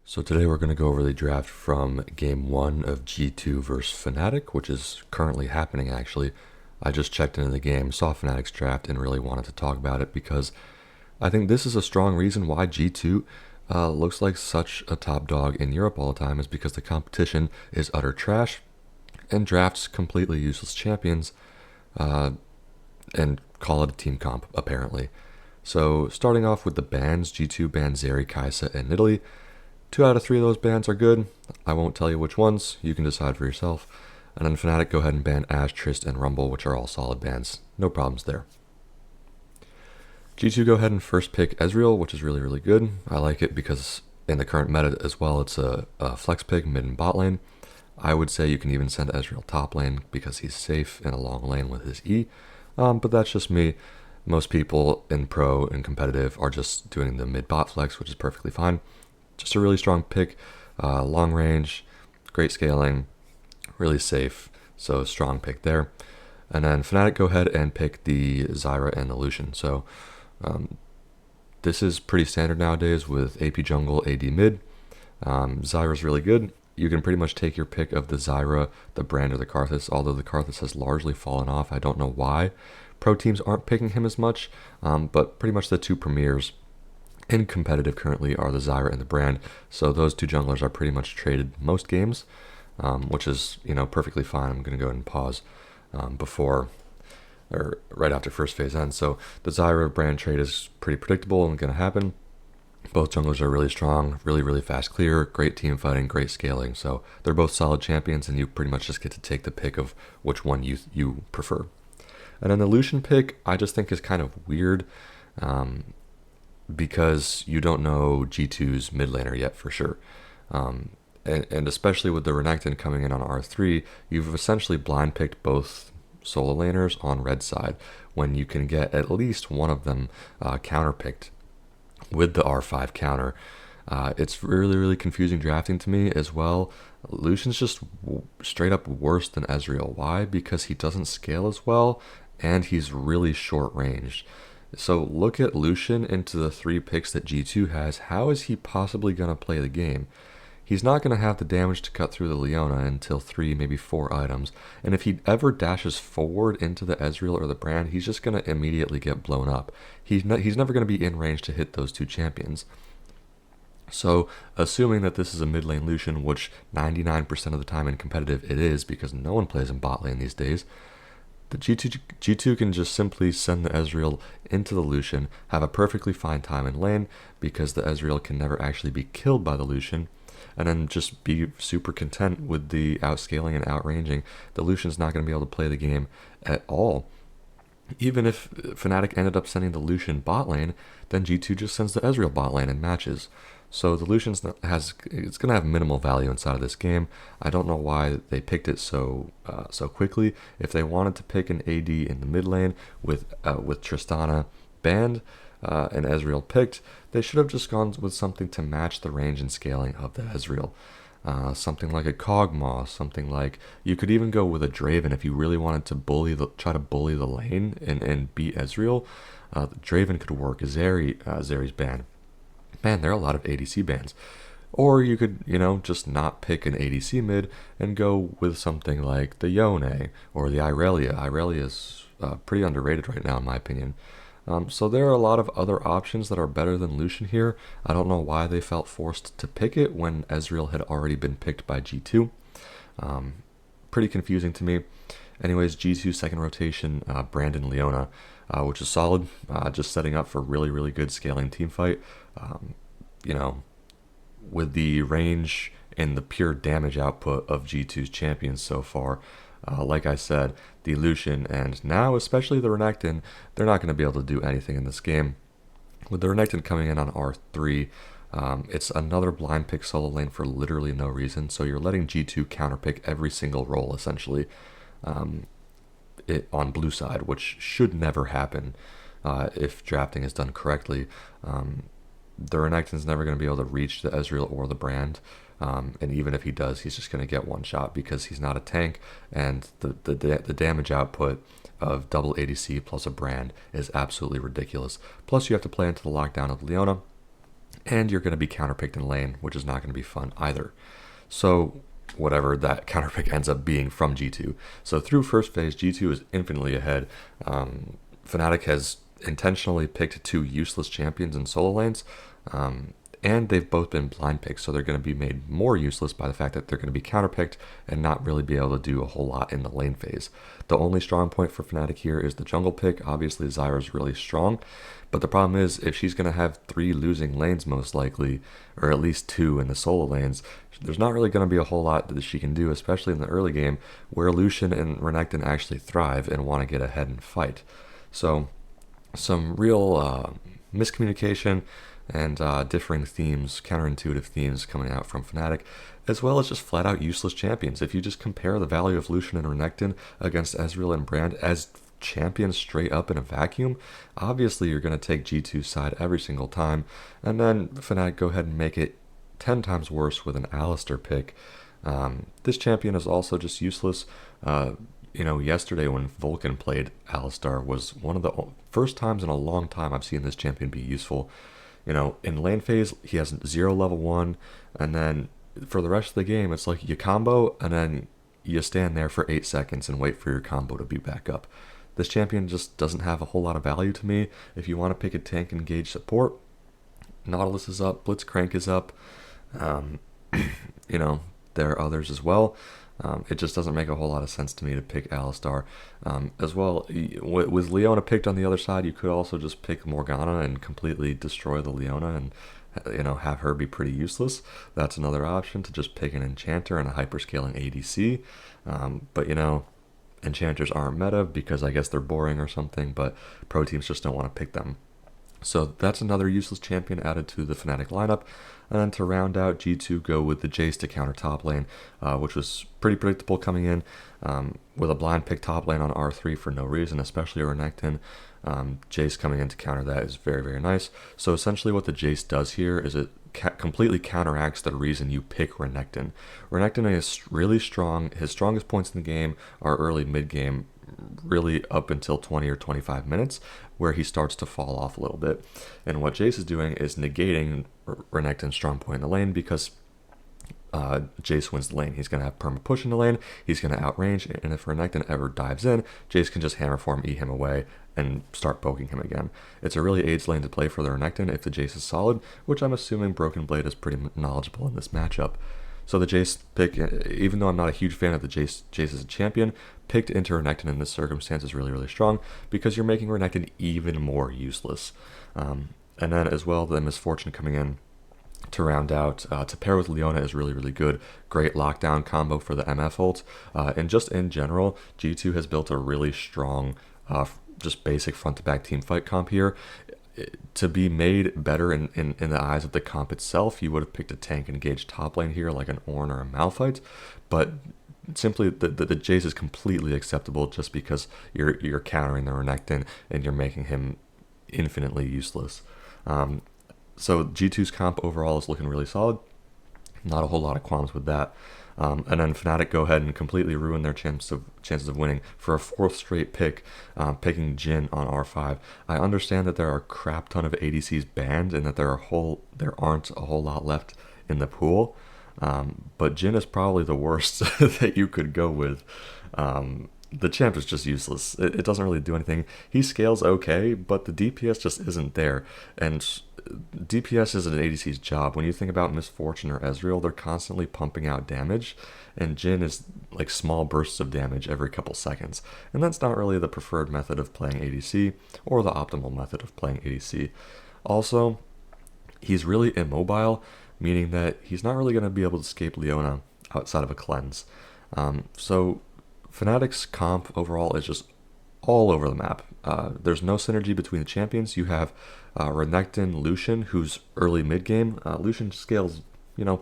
So today we're going to go over the draft from Game 1 of G2 versus Fnatic, which is currently happening actually. I just checked into the game, saw Fnatic's draft, and really wanted to talk about it because I think this is a strong reason why G2 looks like such a top dog in Europe all the time, is because the competition is utter trash and drafts completely useless champions uh, and call it a team comp, apparently. So starting off with the bans, G2 banned Zeri, Kaisa, and Italy. 2 out of 3 of those bans are good. I won't tell you which ones. You can decide for yourself. And then Fnatic go ahead and ban Ashe, Trist, and Rumble, which are all solid bans. No problems there. G2 go ahead and first pick Ezreal, which is really, really good. I like it because in the current meta as well, it's a flex pick mid and bot lane. I would say you can even send Ezreal top lane because he's safe in a long lane with his E. But that's just me. Most people in pro and competitive are just doing the mid bot flex, which is perfectly fine. Just a really strong pick, long range, great scaling, really safe, so strong pick there. And then Fnatic go ahead and pick the Zyra and the Lucian. So this is pretty standard nowadays with AP jungle, AD mid. Zyra's really good. You can pretty much take your pick of the Zyra, the Brand, or the Karthus, although the Karthus has largely fallen off. I don't know why. Pro teams aren't picking him as much, but pretty much the two premiers in competitive currently are the Zyra and the Brand, so those two junglers are pretty much traded most games, which is perfectly fine. I'm going to go ahead and pause before or right after first phase ends. So the Zyra Brand trade is pretty predictable and going to happen. Both junglers are really strong, really, really fast clear, great team fighting, great scaling. So they're both solid champions, and you pretty much just get to take the pick of which one you prefer. And then the Lucian pick, I just think is kind of weird. Because you don't know G2's mid laner yet for sure. And especially with the Renekton coming in on R3, you've essentially blind picked both solo laners on red side when you can get at least one of them counter picked with the R5 counter. It's really, really confusing drafting to me as well. Lucian's just straight up worse than Ezreal. Why? Because he doesn't scale as well and he's really short ranged. So look at Lucian into the 3 picks that G2 has. How is he possibly going to play the game? He's not going to have the damage to cut through the Leona until 3, maybe 4 items. And if he ever dashes forward into the Ezreal or the Brand, he's just going to immediately get blown up. He's never going to be in range to hit those 2 champions. So assuming that this is a mid lane Lucian, which 99% of the time in competitive it is because no one plays in bot lane these days, the G2 can just simply send the Ezreal into the Lucian, have a perfectly fine time in lane because the Ezreal can never actually be killed by the Lucian, and then just be super content with the outscaling and outranging. The Lucian's not going to be able to play the game at all. Even if Fnatic ended up sending the Lucian bot lane, then G2 just sends the Ezreal bot lane and matches. So the Lucian's it's going to have minimal value inside of this game. I don't know why they picked it so quickly. If they wanted to pick an AD in the mid lane with Tristana banned and Ezreal picked, they should have just gone with something to match the range and scaling of the Ezreal. Something like a Kog'Maw, something like you could even go with a Draven if you really wanted to try to bully the lane and beat Ezreal. Draven could work. Zeri's ban. Man, there are a lot of ADC bans. Or you could, just not pick an ADC mid and go with something like the Yone or the Irelia. Irelia is pretty underrated right now, in my opinion. So there are a lot of other options that are better than Lucian here. I don't know why they felt forced to pick it when Ezreal had already been picked by G2. Pretty confusing to me. Anyways, G2 second rotation, Brandon Leona, which is solid. Just setting up for really, really good scaling team fight. With the range and the pure damage output of G2's champions so far, like I said, the Lucian and now especially the Renekton, they're not going to be able to do anything in this game. With the Renekton coming in on R3, it's another blind pick solo lane for literally no reason, so you're letting G2 counterpick every single role essentially on blue side, which should never happen if drafting is done correctly. The Renekton's never going to be able to reach the Ezreal or the Brand, and even if he does, he's just going to get one shot because he's not a tank, and the damage output of double ADC plus a Brand is absolutely ridiculous. Plus, you have to play into the lockdown of Leona, and you're going to be counterpicked in lane, which is not going to be fun either. So whatever that counterpick ends up being from G2. So through first phase, G2 is infinitely ahead. Fnatic has intentionally picked two useless champions in solo lanes, and they've both been blind picks, so they're going to be made more useless by the fact that they're going to be counterpicked and not really be able to do a whole lot in the lane phase. The only strong point for Fnatic here is the jungle pick. Obviously, Zyra's really strong, but the problem is if she's going to have 3 losing lanes most likely, or at least 2 in the solo lanes, there's not really going to be a whole lot that she can do, especially in the early game where Lucian and Renekton actually thrive and want to get ahead and fight. So some real miscommunication and differing themes, counterintuitive themes coming out from Fnatic, as well as just flat out useless champions. If you just compare the value of Lucian and Renekton against Ezreal and Brand as champions straight up in a vacuum, obviously you're going to take G2's side every single time, and then Fnatic go ahead and make it 10 times worse with an Alistar pick. This champion is also just useless. Yesterday when Vulcan played Alistar was one of the first times in a long time I've seen this champion be useful. In lane phase, he has 0 level 1, and then for the rest of the game, it's like you combo, and then you stand there for 8 seconds and wait for your combo to be back up. This champion just doesn't have a whole lot of value to me. If you want to pick a tank engage support, Nautilus is up, Blitzcrank is up. There are others as well. It just doesn't make a whole lot of sense to me to pick Alistar. As well, with Leona picked on the other side, you could also just pick Morgana and completely destroy the Leona and have her be pretty useless. That's another option, to just pick an Enchanter and a hyperscaling ADC. But Enchanters aren't meta because I guess they're boring or something, but pro teams just don't want to pick them. So that's another useless champion added to the Fnatic lineup. And then to round out, G2 go with the Jace to counter top lane, which was pretty predictable coming in, with a blind pick top lane on R3 for no reason, especially Renekton. Jace coming in to counter that is very, very nice. So essentially what the Jace does here is it completely counteracts the reason you pick Renekton. Renekton is really strong. His strongest points in the game are early mid-game, really up until 20 or 25 minutes, where he starts to fall off a little bit. And what Jace is doing is negating Renekton's strong point in the lane, because Jace wins the lane. He's going to have perma push in the lane, he's going to outrange, and if Renekton ever dives in, Jace can just hammer form E him away and start poking him again. It's a really AIDS lane to play for the Renekton if the Jace is solid, which I'm assuming Broken Blade is pretty knowledgeable in this matchup. So the Jace pick, even though I'm not a huge fan of the Jace as a champion, picked into Renekton in this circumstance is really, really strong, because you're making Renekton even more useless. And then as well, the Misfortune coming in to round out, to pair with Leona is really, really good. Great lockdown combo for the MF ult. And just in general, G2 has built a really strong, just basic front-to-back teamfight comp here. To be made better in the eyes of the comp itself, you would have picked a tank engaged top lane here, like an Ornn or a Malphite, but simply the Jace is completely acceptable just because you're countering the Renekton and you're making him infinitely useless. So G2's comp overall is looking really solid. Not a whole lot of qualms with that. And then Fnatic go ahead and completely ruin their chances of winning for a 4th straight pick, picking Jhin on R5. I understand that there are a crap ton of ADCs banned and that there aren't a whole lot left in the pool, but Jhin is probably the worst that you could go with. The champ is just useless. It doesn't really do anything. He scales okay, but the DPS just isn't there. And DPS is an ADC's job. When you think about Misfortune or Ezreal, they're constantly pumping out damage, and Jhin is like small bursts of damage every couple seconds. And that's not really the preferred method of playing ADC, or the optimal method of playing ADC. Also, he's really immobile, meaning that he's not really going to be able to escape Leona outside of a cleanse. So Fnatic's comp overall is just all over the map. There's no synergy between the champions. You have Renekton, Lucian, who's early mid-game. Lucian scales,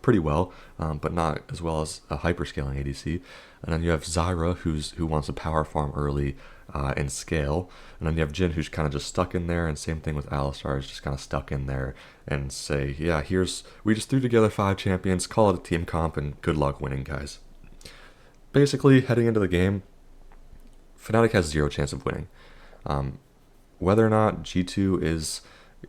pretty well, but not as well as a hyper-scaling ADC. And then you have Zyra, who wants to power farm early and scale. And then you have Jhin, who's kind of just stuck in there, and same thing with Alistar, is just kind of stuck in there and say, yeah, we just threw together 5 champions, call it a team comp, and good luck winning, guys. Basically, heading into the game, Fnatic has 0 chance of winning. Whether or not G2 is,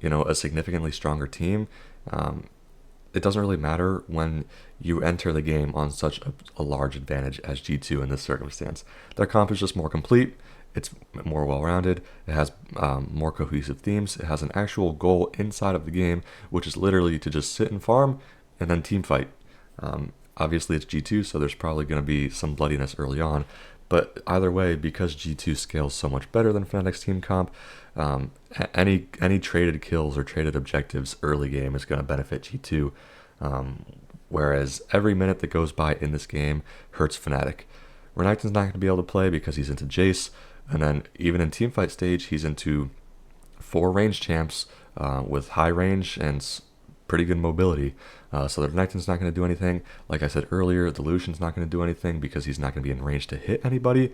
a significantly stronger team It doesn't really matter when you enter the game on such a large advantage as G2 in this circumstance. Their comp is just more complete, it's more well rounded, it has more cohesive themes, it has an actual goal inside of the game, which is literally to just sit and farm and then team fight. Obviously, it's G2, so there's probably going to be some bloodiness early on. But either way, because G2 scales so much better than Fnatic's team comp, any traded kills or traded objectives early game is going to benefit G2. Whereas every minute that goes by in this game hurts Fnatic. Renekton's not going to be able to play because he's into Jace, and then even in teamfight stage, he's into 4 range champs with high range and pretty good mobility. So the Renekton's not going to do anything. Like I said earlier, the Lucian's not going to do anything because he's not going to be in range to hit anybody.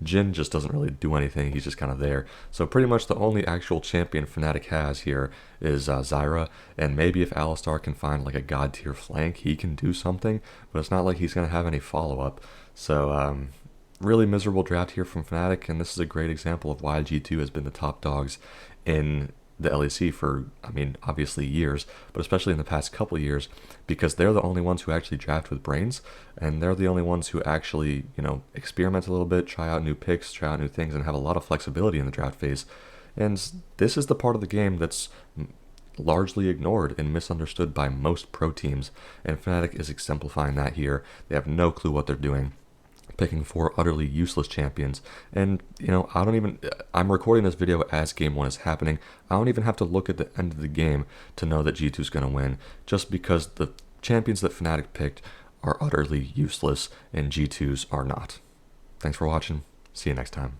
Jhin just doesn't really do anything. He's just kind of there. So pretty much the only actual champion Fnatic has here is Zyra. And maybe if Alistar can find like a god tier flank, he can do something. But it's not like he's going to have any follow-up. So really miserable draft here from Fnatic. And this is a great example of why G2 has been the top dogs in the LEC for, I mean, obviously years, but especially in the past couple of years, because they're the only ones who actually draft with brains, and they're the only ones who actually, experiment a little bit, try out new picks, try out new things, and have a lot of flexibility in the draft phase. And this is the part of the game that's largely ignored and misunderstood by most pro teams, and Fnatic is exemplifying that here. They have no clue what they're doing, picking 4 utterly useless champions. And, I'm recording this video as Game 1 is happening. I don't even have to look at the end of the game to know that G2 is going to win, just because the champions that Fnatic picked are utterly useless and G2's are not. Thanks for watching. See you next time.